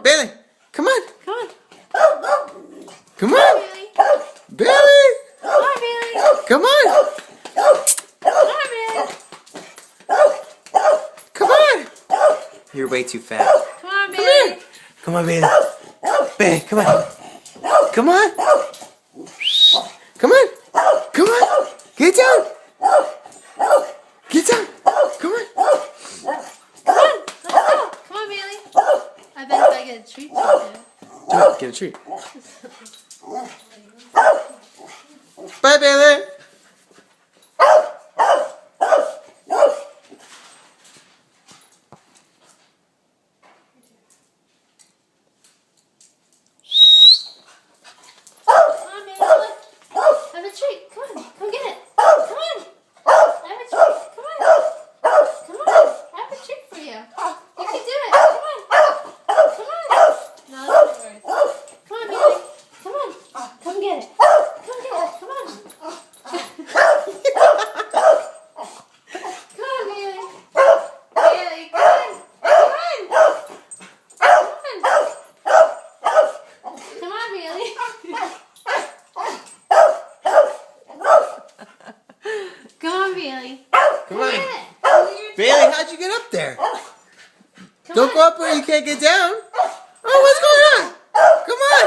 Bailey, come on. Come on. Come on. Bailey. Bailey. Come on, Bailey. Come on. Come on, Bailey. Come on. You're way too fat. Come on, Come Bailey. here. Come on, Bailey. Bailey, come on. Come on. Come on. Come on. Get down. Get down. Come on. Come on. Let's go. Come on, Bailey. I bet if I get a treat for you. Get a treat. Bye, Bailey. Have a treat. Come on. Come get it. Come on. I have a treat. Come on. Come on. I have a treat for you. You can do it. Come on. Come on. No, that's not worth. Come on, Bailey. Come on. Come get it. Come get it. Come on. Come on, Bailey. Bailey, come on. Come on. Come on, Bailey. Come on, Bailey. Come on. Get it. Bailey, how'd you get up there? Come Don't on. go up where you can't get down. Oh, what's going on? Come on.